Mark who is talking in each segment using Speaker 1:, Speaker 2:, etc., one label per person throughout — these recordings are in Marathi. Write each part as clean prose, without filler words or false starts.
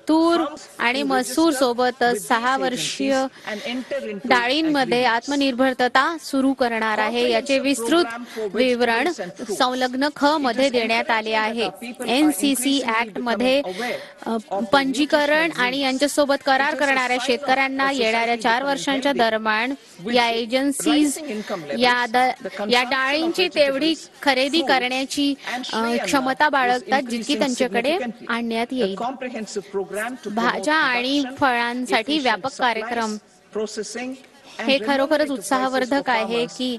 Speaker 1: तूर आणि मसूर सोबतच 6 वर्षीय डाळींमध्ये आत्मनिर्भरता सुरू करणार आहे. याचे विस्तृत विवरण संलग्न ख मध्ये देण्यात आले आहे. NCC ऍक्ट मध्ये पंजीकरण आणि यांच्यासोबत करार करणाऱ्या शेतकऱ्यांना येणाऱ्या 4 वर्षांच्या दरम्यान या एजन्सीज या डाळींची तेवढी खरेदी करण्याची क्षमता बाळगतात जितकी त्यांच्याकडे आणण्यात येईल. भाज्या आणि फळांसाठी व्यापक कार्यक्रम हे खरोखरच उत्साहवर्धक आहे की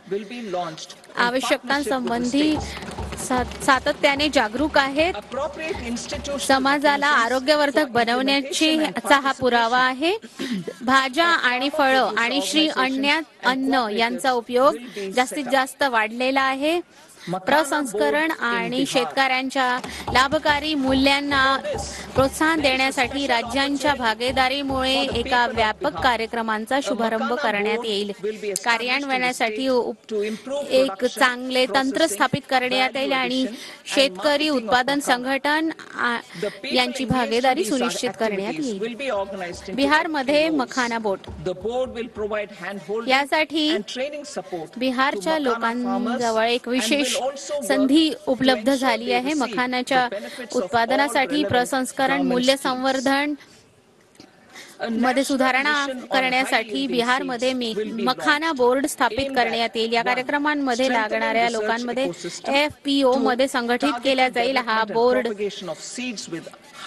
Speaker 1: आवश्यकतांसंबंधी सातत्याने जागरूक आहेत. समाजाला आरोग्यवर्धक बनवण्याचा हा पुरावा आहे. भाज्या आणि फळं आणि अन्न यांचा उपयोग जास्तीत जास्त वाढलेला आहे. प्रसंस्करण आणि शेतकऱ्यांच्या लाभकारी मूल्यांना प्रोत्साहन देण्यासाठी राज्यांच्या भागीदारीमुळे एका व्यापक कार्यक्रमांचा शुभारंभ करण्यात येईल. कार्यान्वयनासाठी एक चांगले तंत्र स्थापित करण्यात येईल आणि शेतकरी उत्पादन संघटन यांची भागीदारी सुनिश्चित करण्यात येईल. बिहारमध्ये मखाना बोर्ड यासाठी बिहारच्या लोकांजवळ एक विशेष संधी उपलब्ध झाली आहे. मखानाच्या उत्पादनासाठी प्रसंस्करण मूल्य संवर्धन मध्ये सुधारणा करण्यासाठी बिहारमध्ये मखाना बोर्ड स्थापित करण्यात येईल. या कार्यक्रमांमध्ये लागणाऱ्या लोकांमध्ये FPO मध्ये संघटित केला जाईल. हा बोर्ड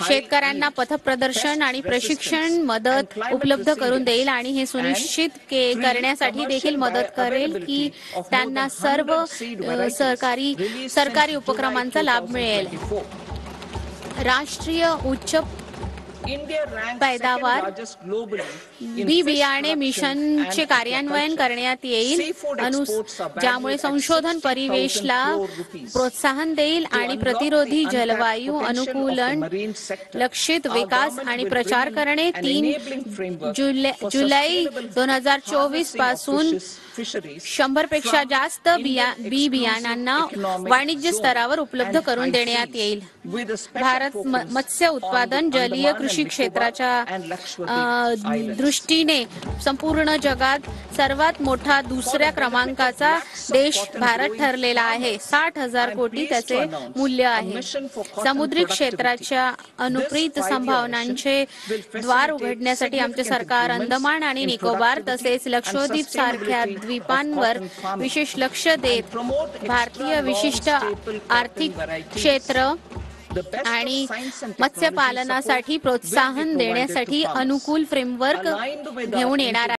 Speaker 1: शेतकऱ्यांना पथप्रदर्शन आणि प्रशिक्षण मदत उपलब्ध करून देईल आणि हे सुनिश्चित करण्यासाठी देखील मदत करेल की त्यांना सर्व सरकारी उपक्रमांचा लाभ मिळेल. राष्ट्रीय उच्च पैदावार बी बियाणे मिशनचे कार्यान्वयन करण्यात येईल, ज्यामुळे संशोधन परिवेशला प्रोत्साहन देईल आणि प्रतिरोधी जलवायू अनुकूलन लक्षित विकास आणि प्रचार करणे. 3 जुलै 2024 पासून 100 पेक्षा जास्त बी बियाणांना वाणिज्य स्तरावर उपलब्ध करून देण्यात येईल. भारत मत्स्य उत्पादन जलीय कृषी क्षेत्राच्या दृष्टीने संपूर्ण जगात सर्वात मोठा दुसऱ्या क्रमांकाचा देश भारत ठरलेला आहे. 60,000 कोटी त्याचे मूल्य आहे. समुद्री क्षेत्राच्या अनुप्रीत संभावनांचे द्वार उघडण्यासाठी आमचे सरकार अंदमान आणि निकोबार तसेच लक्षद्वीप सारख्या द्वीपांवर विशेष लक्ष देत भारतीय विशिष्ट आर्थिक क्षेत्र आणि मत्स्यपालनासाठी प्रोत्साहन देण्यासाठी अनुकूल फ्रेमवर्क घेऊन येणार आहे.